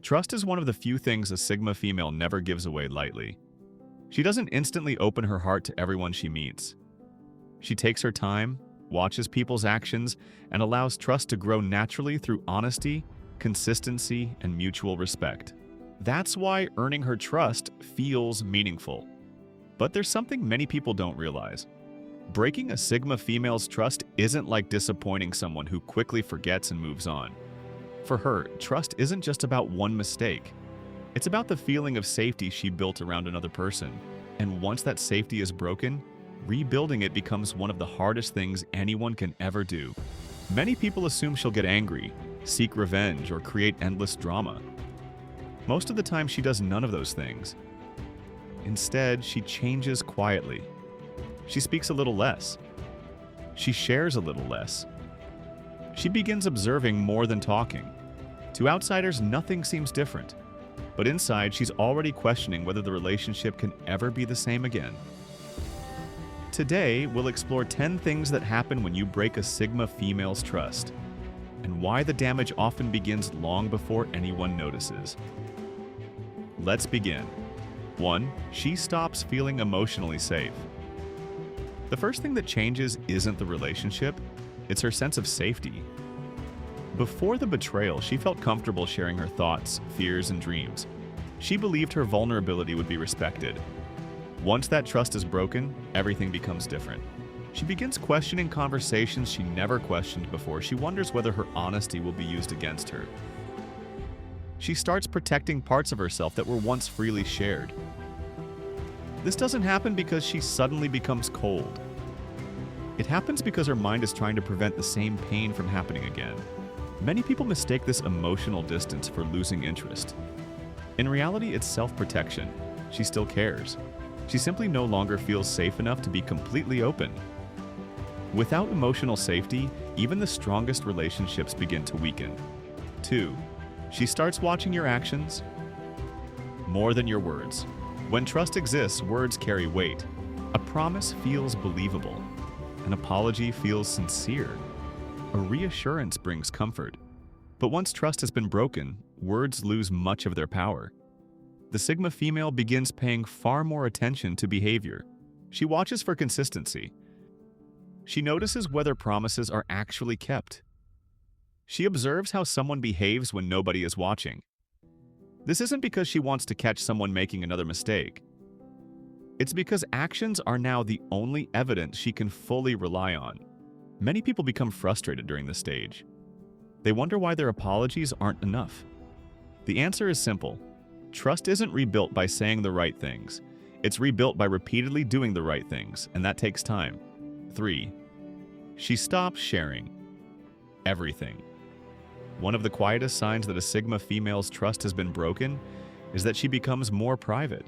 Trust is one of the few things a Sigma female never gives away lightly. She doesn't instantly open her heart to everyone she meets. She takes her time, watches people's actions, and allows trust to grow naturally through honesty, consistency, and mutual respect. That's why earning her trust feels meaningful. But there's something many people don't realize. Breaking a Sigma female's trust isn't like disappointing someone who quickly forgets and moves on. For her, trust isn't just about one mistake. It's about the feeling of safety she built around another person. And once that safety is broken, rebuilding it becomes one of the hardest things anyone can ever do. Many people assume she'll get angry, seek revenge, or create endless drama. Most of the time, she does none of those things. Instead, she changes quietly. She speaks a little less. She shares a little less. She begins observing more than talking. To outsiders, nothing seems different. But inside, she's already questioning whether the relationship can ever be the same again. Today, we'll explore 10 things that happen when you break a Sigma female's trust, and why the damage often begins long before anyone notices. Let's begin. 1. She stops feeling emotionally safe. The first thing that changes isn't the relationship, it's her sense of safety. Before the betrayal, she felt comfortable sharing her thoughts, fears, and dreams. She believed her vulnerability would be respected. Once that trust is broken, everything becomes different. She begins questioning conversations she never questioned before. She wonders whether her honesty will be used against her. She starts protecting parts of herself that were once freely shared. This doesn't happen because she suddenly becomes cold. It happens because her mind is trying to prevent the same pain from happening again. Many people mistake this emotional distance for losing interest. In reality, it's self-protection. She still cares. She simply no longer feels safe enough to be completely open. Without emotional safety, even the strongest relationships begin to weaken. 2. She starts watching your actions more than your words. When trust exists, words carry weight. A promise feels believable. An apology feels sincere. A reassurance brings comfort. But once trust has been broken, words lose much of their power. The Sigma female begins paying far more attention to behavior. She watches for consistency. She notices whether promises are actually kept. She observes how someone behaves when nobody is watching. This isn't because she wants to catch someone making another mistake. It's because actions are now the only evidence she can fully rely on. Many people become frustrated during this stage. They wonder why their apologies aren't enough. The answer is simple. Trust isn't rebuilt by saying the right things. It's rebuilt by repeatedly doing the right things, and that takes time. 3. She stops sharing everything. One of the quietest signs that a Sigma female's trust has been broken is that she becomes more private.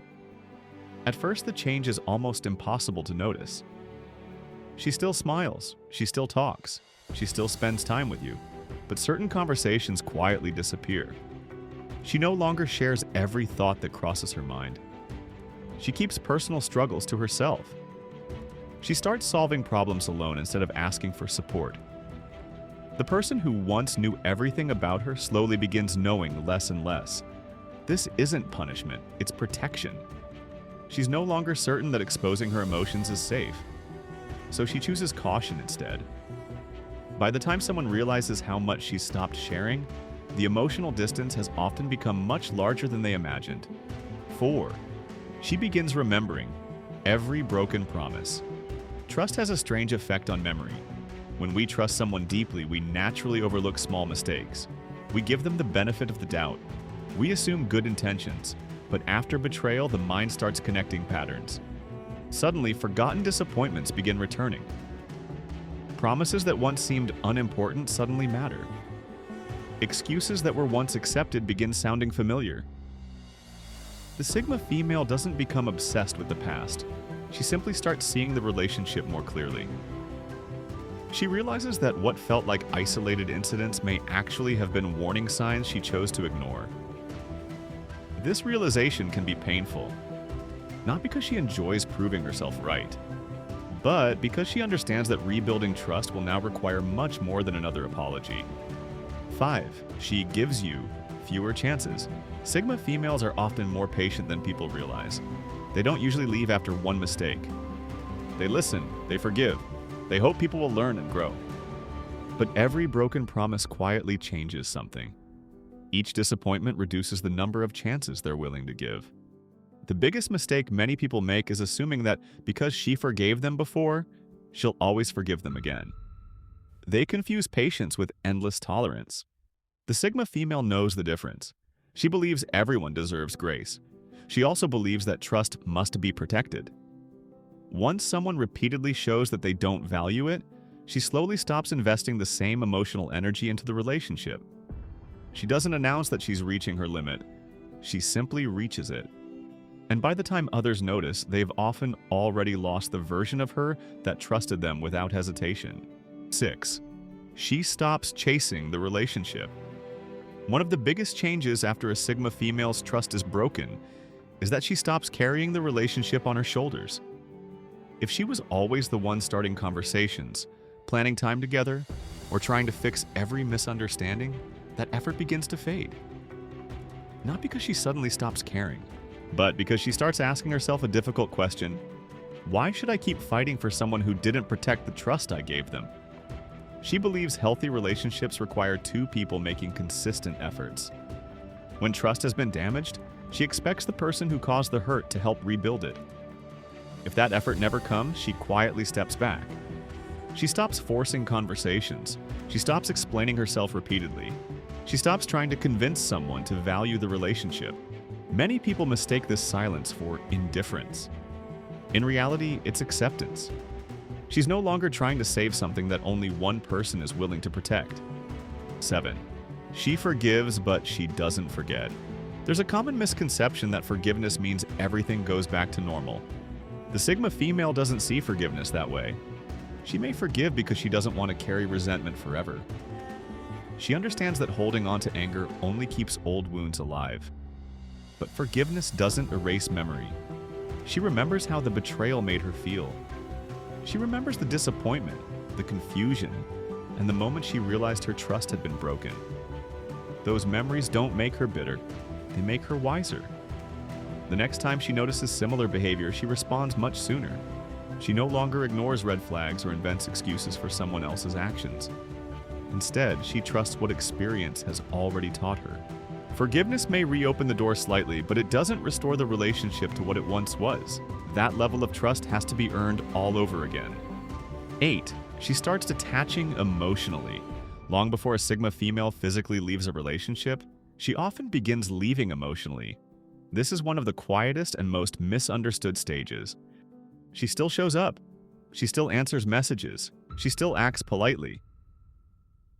At first, the change is almost impossible to notice. She still smiles, she still talks, she still spends time with you, but certain conversations quietly disappear. She no longer shares every thought that crosses her mind. She keeps personal struggles to herself. She starts solving problems alone instead of asking for support. The person who once knew everything about her slowly begins knowing less and less. This isn't punishment, it's protection. She's no longer certain that exposing her emotions is safe, so she chooses caution instead. By the time someone realizes how much she's stopped sharing, the emotional distance has often become much larger than they imagined. 4. She begins remembering every broken promise. Trust has a strange effect on memory. When we trust someone deeply, we naturally overlook small mistakes. We give them the benefit of the doubt. We assume good intentions, but after betrayal, the mind starts connecting patterns. Suddenly, forgotten disappointments begin returning. Promises that once seemed unimportant suddenly matter. Excuses that were once accepted begin sounding familiar. The Sigma female doesn't become obsessed with the past. She simply starts seeing the relationship more clearly. She realizes that what felt like isolated incidents may actually have been warning signs she chose to ignore. This realization can be painful, not because she enjoys proving herself right, but because she understands that rebuilding trust will now require much more than another apology. 5. She gives you fewer chances. Sigma females are often more patient than people realize. They don't usually leave after one mistake. They listen, they forgive, they hope people will learn and grow. But every broken promise quietly changes something. Each disappointment reduces the number of chances they're willing to give. The biggest mistake many people make is assuming that because she forgave them before, she'll always forgive them again. They confuse patience with endless tolerance. The Sigma female knows the difference. She believes everyone deserves grace. She also believes that trust must be protected. Once someone repeatedly shows that they don't value it, she slowly stops investing the same emotional energy into the relationship. She doesn't announce that she's reaching her limit. She simply reaches it. And by the time others notice, they've often already lost the version of her that trusted them without hesitation. 6. She stops chasing the relationship. One of the biggest changes after a Sigma female's trust is broken is that she stops carrying the relationship on her shoulders. If she was always the one starting conversations, planning time together, or trying to fix every misunderstanding, that effort begins to fade. Not because she suddenly stops caring, but because she starts asking herself a difficult question: why should I keep fighting for someone who didn't protect the trust I gave them? She believes healthy relationships require two people making consistent efforts. When trust has been damaged, she expects the person who caused the hurt to help rebuild it. If that effort never comes, she quietly steps back. She stops forcing conversations. She stops explaining herself repeatedly. She stops trying to convince someone to value the relationship. Many people mistake this silence for indifference. In reality, it's acceptance. She's no longer trying to save something that only one person is willing to protect. 7. She forgives, but she doesn't forget. There's a common misconception that forgiveness means everything goes back to normal. The Sigma female doesn't see forgiveness that way. She may forgive because she doesn't want to carry resentment forever. She understands that holding on to anger only keeps old wounds alive. But forgiveness doesn't erase memory. She remembers how the betrayal made her feel. She remembers the disappointment, the confusion, and the moment she realized her trust had been broken. Those memories don't make her bitter, they make her wiser. The next time she notices similar behavior, she responds much sooner. She no longer ignores red flags or invents excuses for someone else's actions. Instead, she trusts what experience has already taught her. Forgiveness may reopen the door slightly, but it doesn't restore the relationship to what it once was. That level of trust has to be earned all over again. 8. She starts detaching emotionally. Long before a Sigma female physically leaves a relationship, she often begins leaving emotionally. This is one of the quietest and most misunderstood stages. She still shows up. She still answers messages. She still acts politely.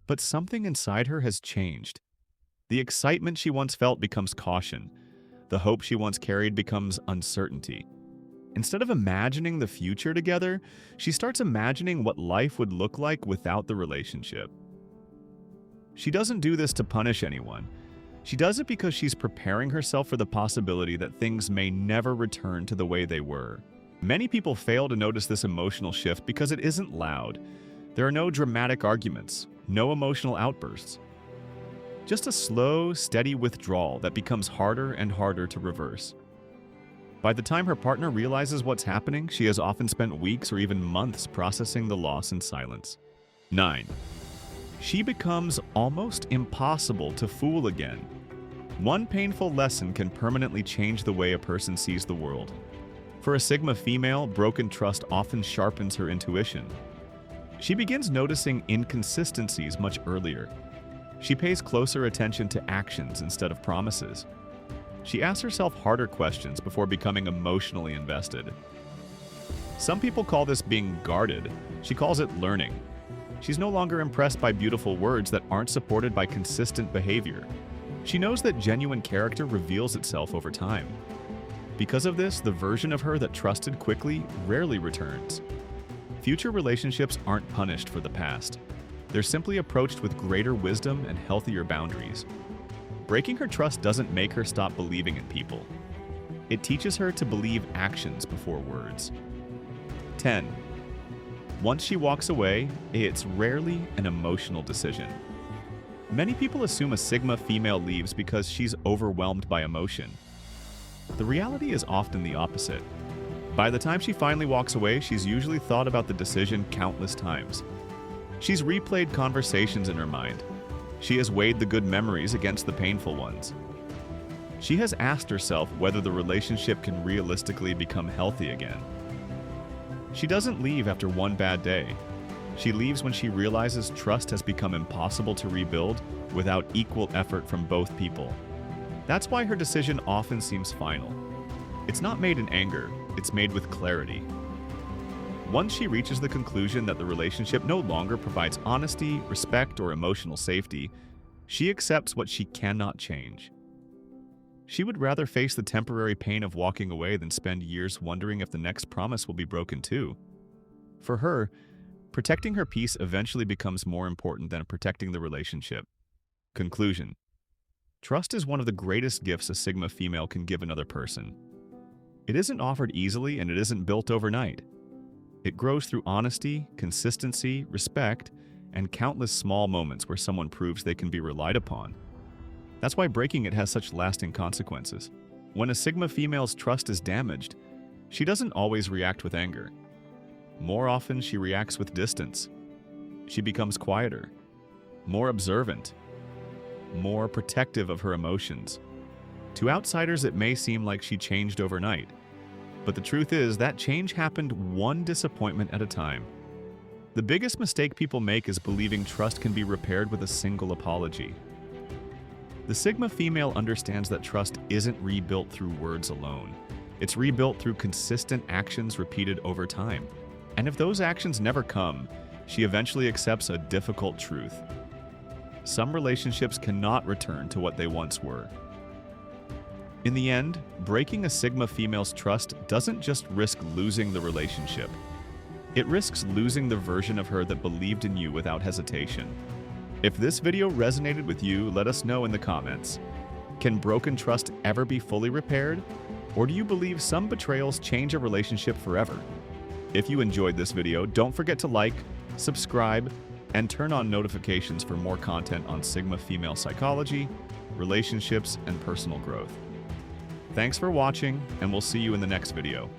But something inside her has changed. The excitement she once felt becomes caution. The hope she once carried becomes uncertainty. Instead of imagining the future together, she starts imagining what life would look like without the relationship. She doesn't do this to punish anyone. She does it because she's preparing herself for the possibility that things may never return to the way they were. Many people fail to notice this emotional shift because it isn't loud. There are no dramatic arguments, no emotional outbursts. Just a slow, steady withdrawal that becomes harder and harder to reverse. By the time her partner realizes what's happening, she has often spent weeks or even months processing the loss in silence. 9. She becomes almost impossible to fool again. One painful lesson can permanently change the way a person sees the world. For a Sigma female, broken trust often sharpens her intuition. She begins noticing inconsistencies much earlier. She pays closer attention to actions instead of promises. She asks herself harder questions before becoming emotionally invested. Some people call this being guarded. She calls it learning. She's no longer impressed by beautiful words that aren't supported by consistent behavior. She knows that genuine character reveals itself over time. Because of this, the version of her that trusted quickly rarely returns. Future relationships aren't punished for the past. They're simply approached with greater wisdom and healthier boundaries. Breaking her trust doesn't make her stop believing in people. It teaches her to believe actions before words. 10. Once she walks away, it's rarely an emotional decision. Many people assume a Sigma female leaves because she's overwhelmed by emotion. The reality is often the opposite. By the time she finally walks away, she's usually thought about the decision countless times. She's replayed conversations in her mind. She has weighed the good memories against the painful ones. She has asked herself whether the relationship can realistically become healthy again. She doesn't leave after one bad day. She leaves when she realizes trust has become impossible to rebuild without equal effort from both people. That's why her decision often seems final. It's not made in anger, it's made with clarity. Once she reaches the conclusion that the relationship no longer provides honesty, respect, or emotional safety, she accepts what she cannot change. She would rather face the temporary pain of walking away than spend years wondering if the next promise will be broken too. For her, protecting her peace eventually becomes more important than protecting the relationship. Conclusion: trust is one of the greatest gifts a Sigma female can give another person. It isn't offered easily and it isn't built overnight. It grows through honesty, consistency, respect, and countless small moments where someone proves they can be relied upon. That's why breaking it has such lasting consequences. When a Sigma female's trust is damaged, she doesn't always react with anger. More often, she reacts with distance. She becomes quieter, more observant, more protective of her emotions. To outsiders, it may seem like she changed overnight, but the truth is that change happened one disappointment at a time. The biggest mistake people make is believing trust can be repaired with a single apology. The Sigma female understands that trust isn't rebuilt through words alone. It's rebuilt through consistent actions repeated over time. And if those actions never come, she eventually accepts a difficult truth. Some relationships cannot return to what they once were. In the end, breaking a Sigma female's trust doesn't just risk losing the relationship. It risks losing the version of her that believed in you without hesitation. If this video resonated with you, let us know in the comments. Can broken trust ever be fully repaired? Or do you believe some betrayals change a relationship forever? If you enjoyed this video, don't forget to like, subscribe, and turn on notifications for more content on Sigma female psychology, relationships, and personal growth. Thanks for watching, and we'll see you in the next video.